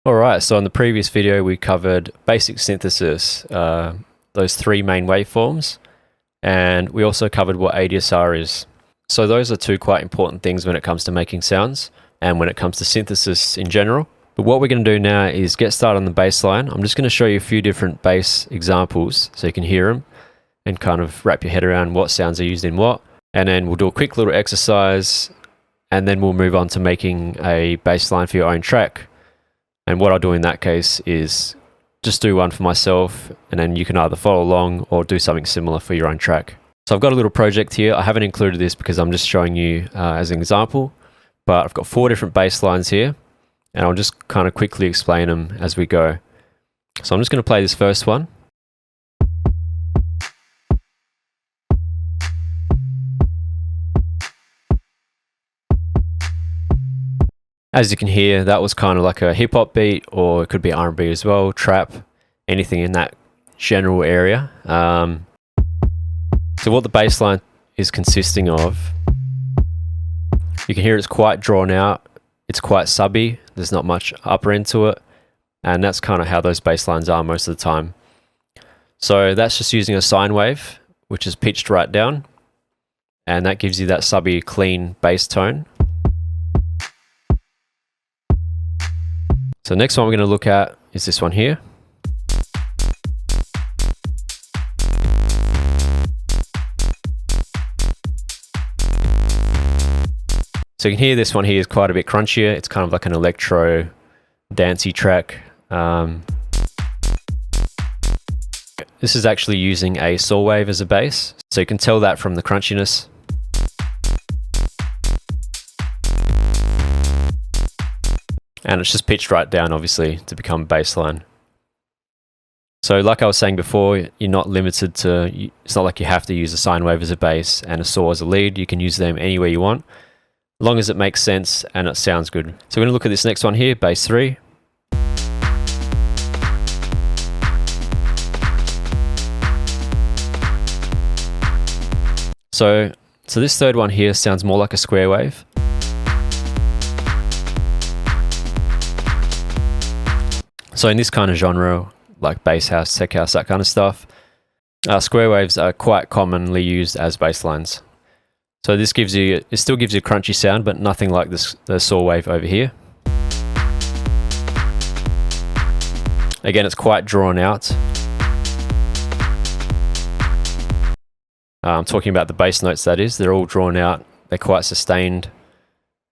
Alright, so in the previous video we covered basic synthesis, those three main waveforms, and we also covered what ADSR is. So those are two quite important things when it comes to making sounds and when it comes to synthesis in general. But what we're going to do now is get started on the bass line. I'm just going to show you a few different bass examples so you can hear them and kind of wrap your head around what sounds are used in what. And then we'll do a quick little exercise and then we'll move on to making a bass line for your own track. And what I'll do in that case is just do one for myself, and then you can either follow along or do something similar for your own track. So I've got a little project here. I haven't included this because I'm just showing you as an example, but I've got 4 different bass lines here, and I'll just kind of quickly explain them as we go. So I'm just going to play this first one. As you can hear, that was kind of like a hip-hop beat, or it could be R&B as well, trap, anything in that general area. So what the bass line is consisting of, you can hear it's quite drawn out, it's quite subby, there's not much upper end to it, and that's kind of how those bass lines are most of the time. So that's just using a sine wave, which is pitched right down, and that gives you that subby, clean bass tone. So the next one we're going to look at is this one here. So you can hear this one here is quite a bit crunchier. It's kind of like an electro dancey track. This is actually using a saw wave as a bass, so you can tell that from the crunchiness. And it's just pitched right down, obviously, to become bass line. So like I was saying before, you're not limited to, it's not like you have to use a sine wave as a bass and a saw as a lead. You can use them anywhere you want, as long as it makes sense and it sounds good. So we're going to look at this next one here, bass 3. So this third one here sounds more like a square wave. So in this kind of genre, like bass house, tech house, that kind of stuff, square waves are quite commonly used as bass lines. So this gives you, it still gives you a crunchy sound, but nothing like the saw wave over here. Again, it's quite drawn out. I'm talking about the bass notes, that is. They're all drawn out, they're quite sustained,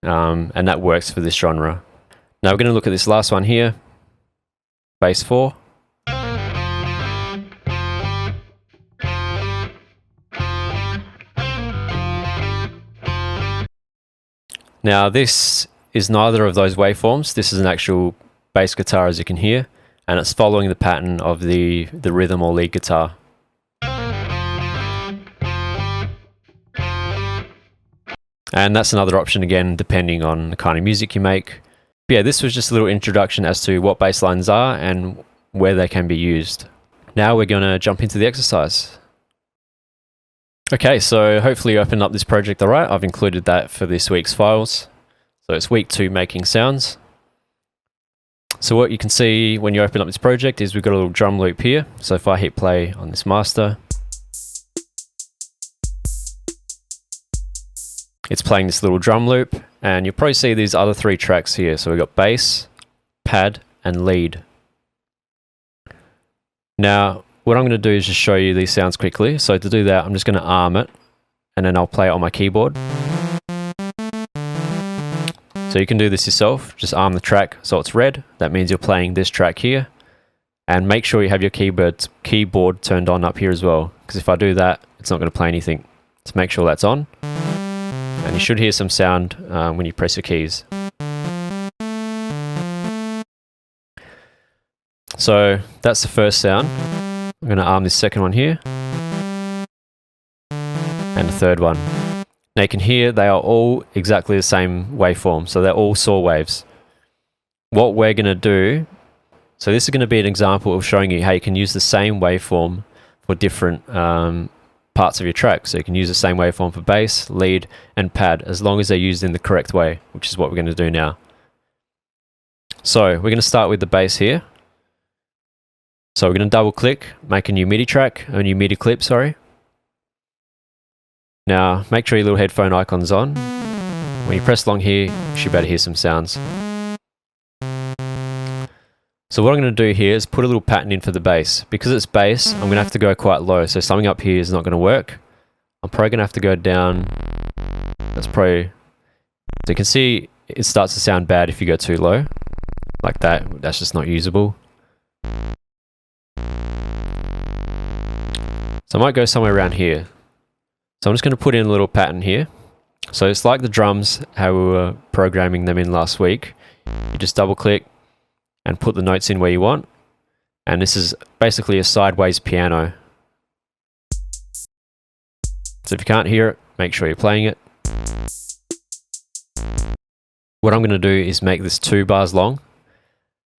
and that works for this genre. Now we're going to look at this last one here. Bass 4. Now this is neither of those waveforms. This is an actual bass guitar, as you can hear, and it's following the pattern of the rhythm or lead guitar. And that's another option again, depending on the kind of music you make. But yeah, this was just a little introduction as to what bass lines are and where they can be used. Now we're going to jump into the exercise. Okay, so hopefully you opened up this project all right. I've included that for this week's files. So it's week 2 making sounds. So what you can see when you open up this project is we've got a little drum loop here. So if I hit play on this master, it's playing this little drum loop, and you'll probably see these other 3 tracks here. So we've got bass, pad, and lead. Now, what I'm going to do is just show you these sounds quickly. So to do that, I'm just going to arm it, and then I'll play it on my keyboard. So you can do this yourself. Just arm the track so it's red. That means you're playing this track here. And make sure you have your keyboard turned on up here as well, because if I do that, it's not going to play anything. So make sure that's on. And you should hear some sound when you press your keys. So that's the first sound. I'm going to arm this second one here. And the third one. Now you can hear they are all exactly the same waveform. So they're all saw waves. What we're going to do, so this is going to be an example of showing you how you can use the same waveform for different parts of your track. So you can use the same waveform for bass, lead, and pad, as long as they're used in the correct way, which is what we're going to do now. So we're going to start with the bass here. So we're going to double click, make a new MIDI track, a new MIDI clip, sorry. Now make sure your little headphone icon's on. When you press long here, you should be able to hear some sounds. So what I'm going to do here is put a little pattern in for the bass. Because it's bass, I'm going to have to go quite low, so something up here is not going to work. I'm probably going to have to go down. That's probably... So you can see it starts to sound bad if you go too low. Like that, that's just not usable. So I might go somewhere around here. So I'm just going to put in a little pattern here. So it's like the drums, how we were programming them in last week. You just double click and put the notes in where you want. And this is basically a sideways piano. So if you can't hear it, make sure you're playing it. What I'm going to do is make this 2 bars long.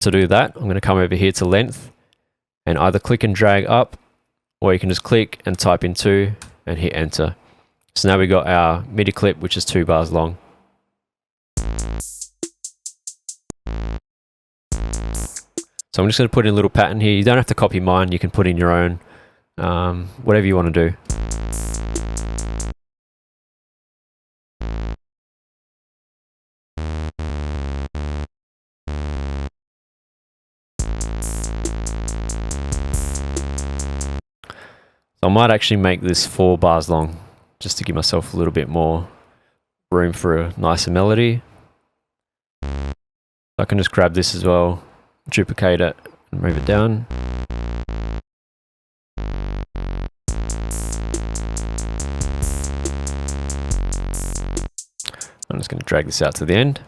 To do that, I'm going to come over here to length and either click and drag up, or you can just click and type in 2 and hit enter. So now we've got our MIDI clip, which is 2 bars long. So I'm just going to put in a little pattern here. You don't have to copy mine, you can put in your own, whatever you want to do. So I might actually make this 4 bars long, just to give myself a little bit more room for a nicer melody. I can just grab this as well, duplicate it, and move it down. I'm just going to drag this out to the end.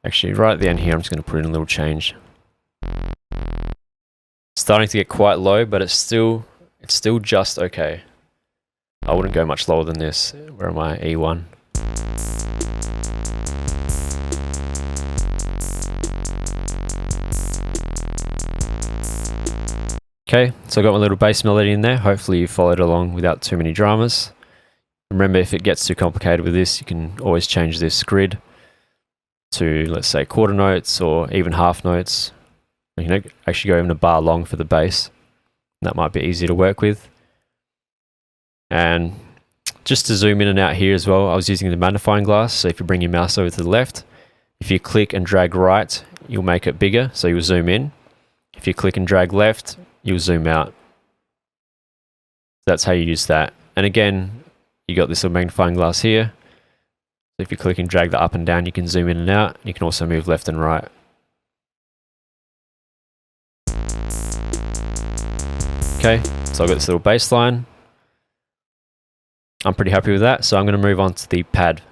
Actually, right at the end here, I'm just going to put in a little change. It's starting to get quite low, but it's still just okay. I wouldn't go much lower than this. Where am I? E1. Okay, so I got my little bass melody in there. Hopefully you followed along without too many dramas. Remember, if it gets too complicated with this, you can always change this grid to, let's say, quarter notes or even half notes. You can actually go even a bar long for the bass. That might be easier to work with. And just to zoom in and out here as well, I was using the magnifying glass. So if you bring your mouse over to the left, if you click and drag right, you'll make it bigger, so you'll zoom in. If you click and drag left, you'll zoom out. That's how you use that. And again, you got this little magnifying glass here. So if you click and drag that up and down, you can zoom in and out. You can also move left and right. Okay, so I've got this little bass line. I'm pretty happy with that, so I'm going to move on to the pad.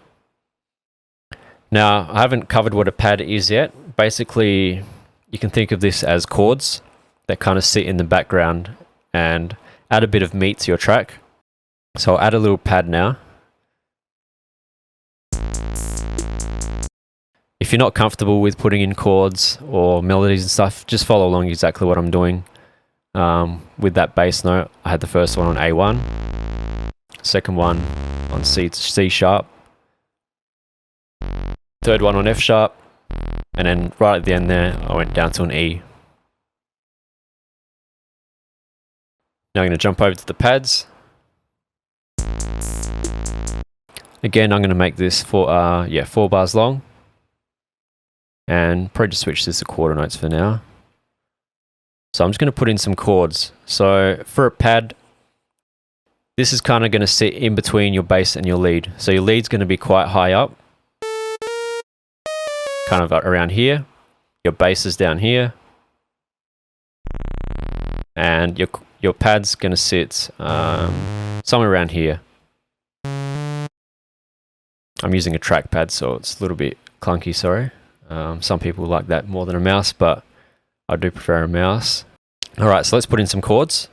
Now, I haven't covered what a pad is yet. Basically, you can think of this as chords that kind of sit in the background and add a bit of meat to your track. So I'll add a little pad now. If you're not comfortable with putting in chords or melodies and stuff, just follow along exactly what I'm doing. With that bass note, I had the first one on A1, second one on C sharp, third one on F sharp, and then right at the end there, I went down to an E. Now I'm going to jump over to the pads. Again, I'm going to make this 4 bars long. And probably just switch this to quarter notes for now. So I'm just going to put in some chords. So for a pad, this is kind of going to sit in between your bass and your lead. So your lead's going to be quite high up, kind of around here. Your bass is down here. And your pad's going to sit somewhere around here. I'm using a trackpad, so it's a little bit clunky, sorry. Some people like that more than a mouse, but I do prefer a mouse. Alright, so let's put in some chords.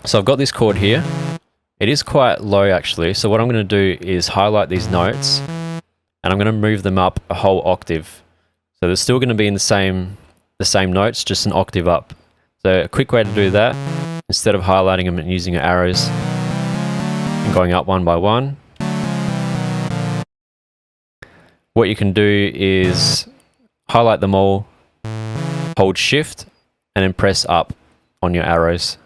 So I've got this chord here. It is quite low actually, so what I'm going to do is highlight these notes and I'm going to move them up a whole octave. So they're still going to be in the same notes, just an octave up. So a quick way to do that, instead of highlighting them and using your arrows and going up one by one, what you can do is highlight them all, hold shift, and then press up on your arrows.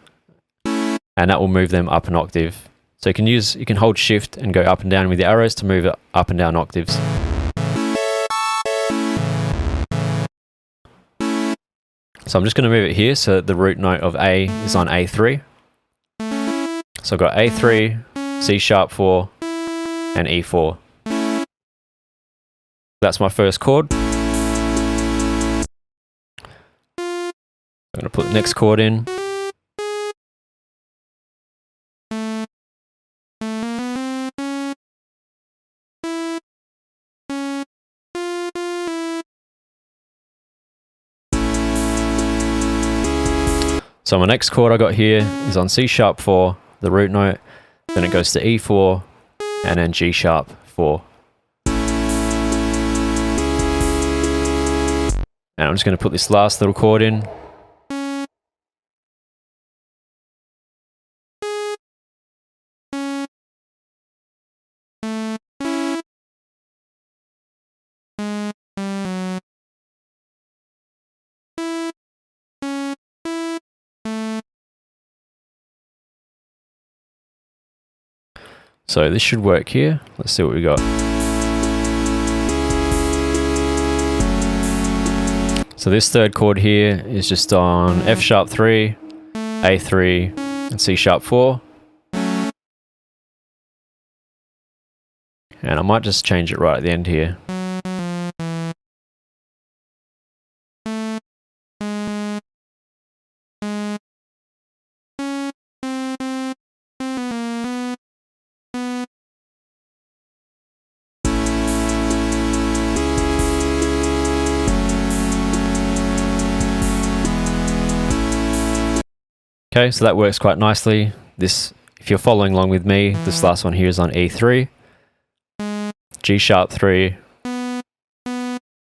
And that will move them up an octave. So you can hold shift and go up and down with the arrows to move it up and down octaves. So I'm just going to move it here so that the root note of A is on A3. So I've got A3, C sharp 4, and E4. That's my first chord. I'm going to put the next chord in. So my next chord I got here is on C sharp 4, the root note, then it goes to E4, and then G sharp 4. And I'm just going to put this last little chord in. So this should work here. Let's see what we got. So this third chord here is just on F sharp 3, A3, and C sharp 4. And I might just change it right at the end here. Okay, so that works quite nicely. This, if you're following along with me, this last one here is on E3, G sharp 3,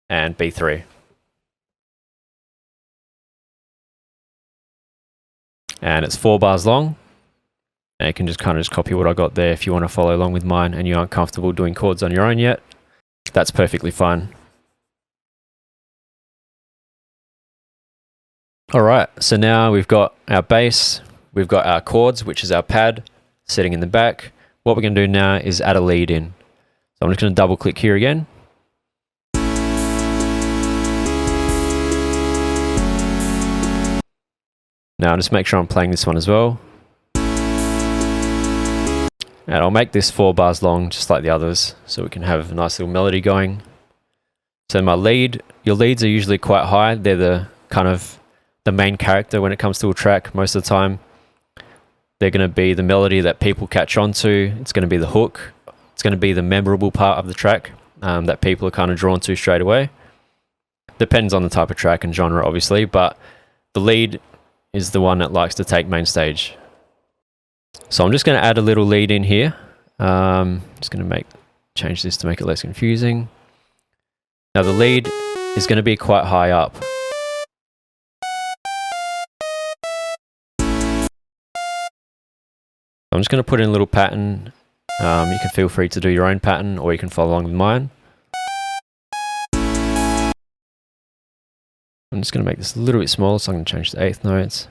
and B3. And it's 4 bars long. And you can just kind of copy what I got there if you want to follow along with mine and you aren't comfortable doing chords on your own yet. That's perfectly fine. Alright, so now we've got our bass, we've got our chords, which is our pad, sitting in the back. What we're going to do now is add a lead in. So I'm just going to double click here again. Now just make sure I'm playing this one as well. And I'll make this 4 bars long, just like the others, so we can have a nice little melody going. So my lead, your leads are usually quite high. They're the kind of the main character when it comes to a track. Most of the time they're going to be the melody that people catch on to. It's going to be the hook. It's going to be the memorable part of the track that people are kind of drawn to straight away. Depends on the type of track and genre obviously, but the lead is the one that likes to take main stage. So I'm just going to add a little lead in here. Just going to change this to make it less confusing. Now the lead is going to be quite high up. I'm just going to put in a little pattern. You can feel free to do your own pattern or you can follow along with mine. I'm just going to make this a little bit smaller, so I'm going to change the 8th notes.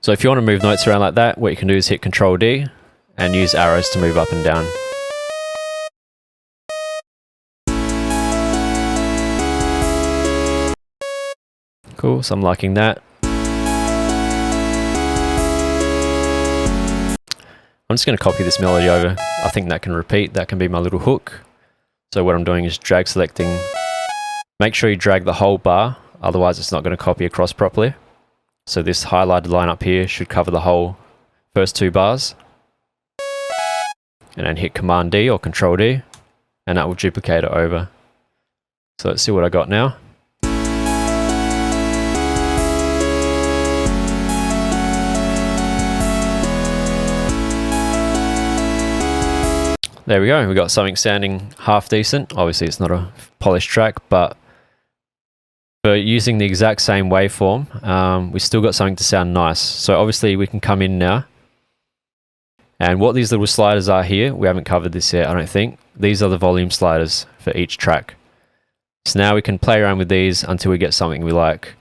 So if you want to move notes around like that, what you can do is hit Control D and use arrows to move up and down. Cool, so I'm liking that. I'm just going to copy this melody over. I think that can repeat, that can be my little hook. So what I'm doing is drag selecting. Make sure you drag the whole bar otherwise it's not going to copy across properly. So this highlighted line up here should cover the whole first 2 bars. And then hit Command D or Control D, and that will duplicate it over. So let's see what I got now. There we go, we got something sounding half decent. Obviously it's not a polished track, but for using the exact same waveform, we still got something to sound nice. So obviously we can come in now, and what these little sliders are here, we haven't covered this yet, I don't think. These are the volume sliders for each track. So now we can play around with these until we get something we like.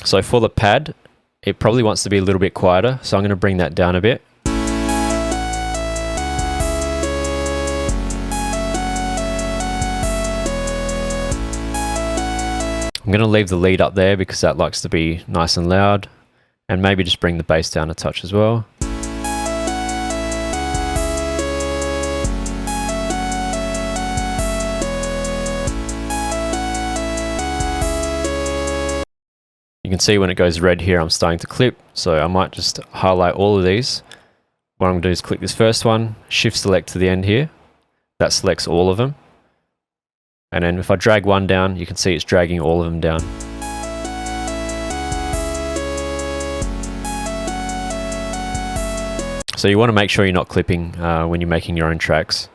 So for the pad, it probably wants to be a little bit quieter, so I'm going to bring that down a bit. I'm going to leave the lead up there because that likes to be nice and loud, and maybe just bring the bass down a touch as well. You can see when it goes red here, I'm starting to clip, so I might just highlight all of these. What I'm going to do is click this first one, shift select to the end here. That selects all of them. And then if I drag one down, you can see it's dragging all of them down. So you want to make sure you're not clipping when you're making your own tracks.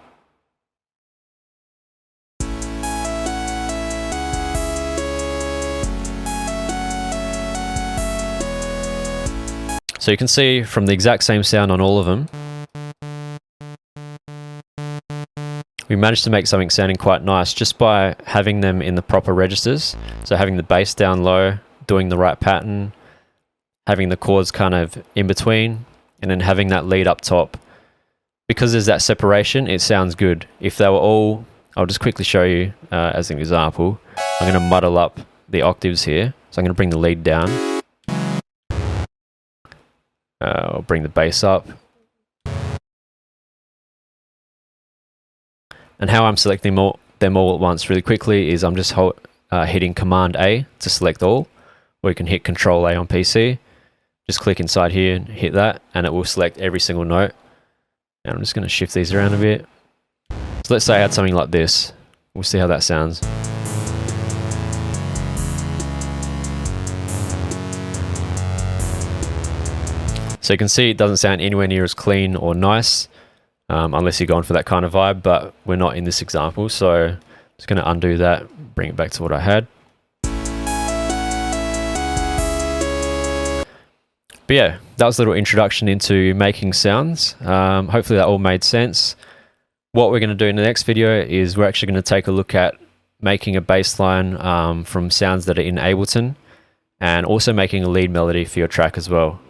So you can see from the exact same sound on all of them, we managed to make something sounding quite nice just by having them in the proper registers. So having the bass down low, doing the right pattern, having the chords kind of in between, and then having that lead up top. Because there's that separation, it sounds good. If they were all, I'll just quickly show you as an example. I'm going to muddle up the octaves here. So I'm going to bring the lead down. I'll bring the bass up. And how I'm selecting them all at once really quickly is I'm just hitting Command A to select all, or you can hit Control A on PC. Just click inside here and hit that, and it will select every single note. And I'm just going to shift these around a bit. So let's say I had something like this. We'll see how that sounds. So you can see it doesn't sound anywhere near as clean or nice. Unless you're going for that kind of vibe, but we're not in this example, so I'm just going to undo that, bring it back to what I had. But yeah, that was a little introduction into making sounds. Hopefully that all made sense. What we're going to do in the next video is we're actually going to take a look at making a bass line from sounds that are in Ableton, and also making a lead melody for your track as well.